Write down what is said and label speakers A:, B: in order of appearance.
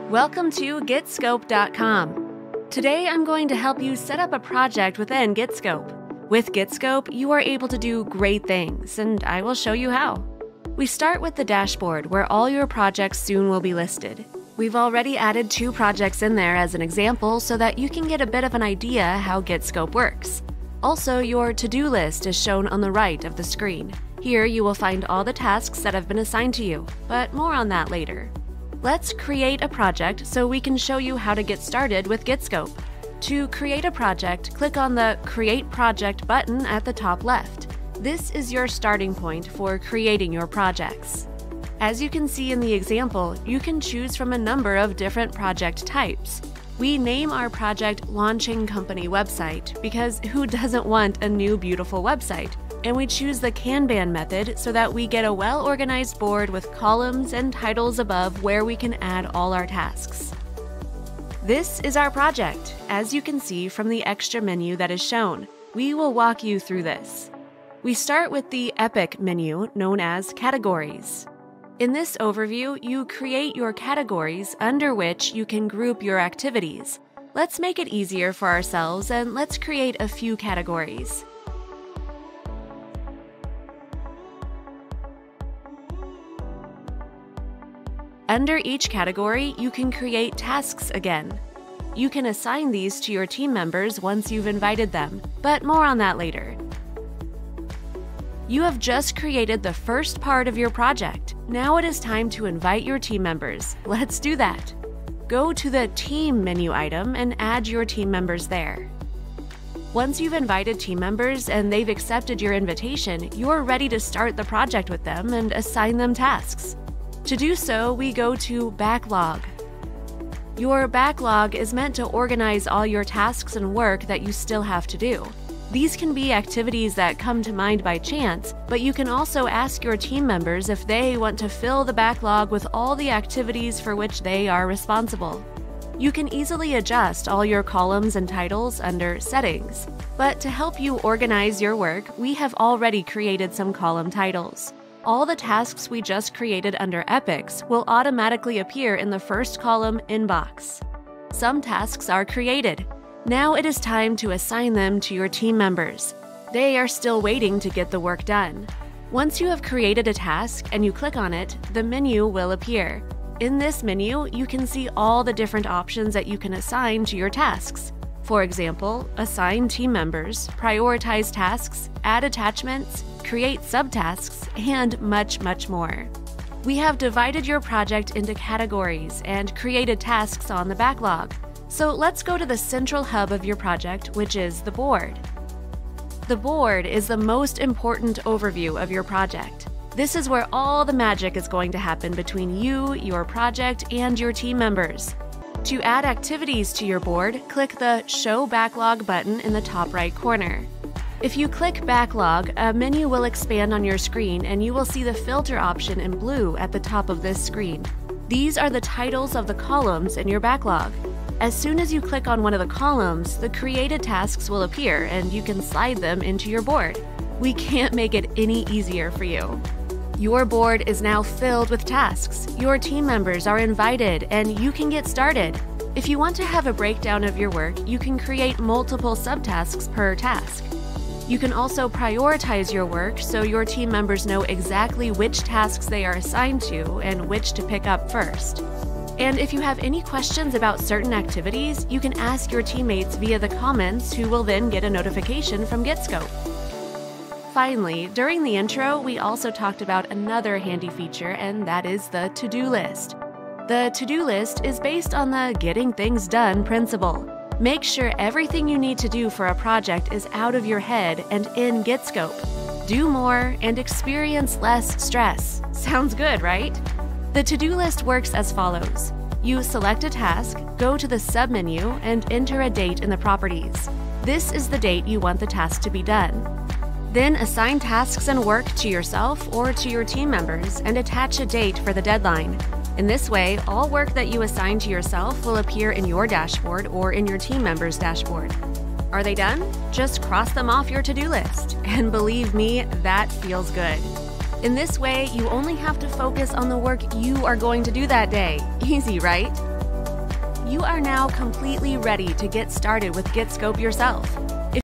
A: Welcome to Getscope.com. Today I'm going to help you set up a project within Getscope. With Getscope, you are able to do great things, and I will show you how. We start with the dashboard, where all your projects soon will be listed. We've already added 2 projects in there as an example so that you can get a bit of an idea how Getscope works. Also, your to-do list is shown on the right of the screen. Here you will find all the tasks that have been assigned to you, but more on that later. Let's create a project so we can show you how to get started with Getscope. To create a project, click on the Create Project button at the top left. This is your starting point for creating your projects. As you can see in the example, you can choose from a number of different project types. We name our project Launching Company Website because who doesn't want a new beautiful website? And we choose the Kanban method so that we get a well-organized board with columns and titles above where we can add all our tasks. This is our project, as you can see from the extra menu that is shown. We will walk you through this. We start with the Epic menu known as Categories. In this overview, you create your categories under which you can group your activities. Let's make it easier for ourselves and let's create a few categories. Under each category, you can create tasks again. You can assign these to your team members once you've invited them, but more on that later. You have just created the first part of your project. Now it is time to invite your team members. Let's do that. Go to the Team menu item and add your team members there. Once you've invited team members and they've accepted your invitation, you're ready to start the project with them and assign them tasks. To do so, we go to Backlog. Your backlog is meant to organize all your tasks and work that you still have to do. These can be activities that come to mind by chance, but you can also ask your team members if they want to fill the backlog with all the activities for which they are responsible. You can easily adjust all your columns and titles under Settings, but to help you organize your work, we have already created some column titles. All the tasks we just created under Epics will automatically appear in the first column Inbox. Some tasks are created. Now it is time to assign them to your team members. They are still waiting to get the work done. Once you have created a task and you click on it, the menu will appear. In this menu, you can see all the different options that you can assign to your tasks. For example, assign team members, prioritize tasks, add attachments, create subtasks, and much, much more. We have divided your project into categories and created tasks on the backlog. So let's go to the central hub of your project, which is the board. The board is the most important overview of your project. This is where all the magic is going to happen between you, your project, and your team members. To add activities to your board, click the Show Backlog button in the top right corner. If you click Backlog, a menu will expand on your screen and you will see the filter option in blue at the top of this screen. These are the titles of the columns in your backlog. As soon as you click on one of the columns, the created tasks will appear and you can slide them into your board. We can't make it any easier for you. Your board is now filled with tasks. Your team members are invited and you can get started. If you want to have a breakdown of your work, you can create multiple subtasks per task. You can also prioritize your work so your team members know exactly which tasks they are assigned to and which to pick up first. And if you have any questions about certain activities, you can ask your teammates via the comments, who will then get a notification from Getscope. Finally, during the intro, we also talked about another handy feature, and that is the to-do list. The to-do list is based on the getting things done principle. Make sure everything you need to do for a project is out of your head and in Getscope. Do more and experience less stress. Sounds good, right? The to-do list works as follows. You select a task, go to the submenu, and enter a date in the properties. This is the date you want the task to be done. Then assign tasks and work to yourself or to your team members and attach a date for the deadline. In this way, all work that you assign to yourself will appear in your dashboard or in your team members' dashboard. Are they done? Just cross them off your to-do list. And believe me, that feels good. In this way, you only have to focus on the work you are going to do that day. Easy, right? You are now completely ready to get started with Getscope yourself.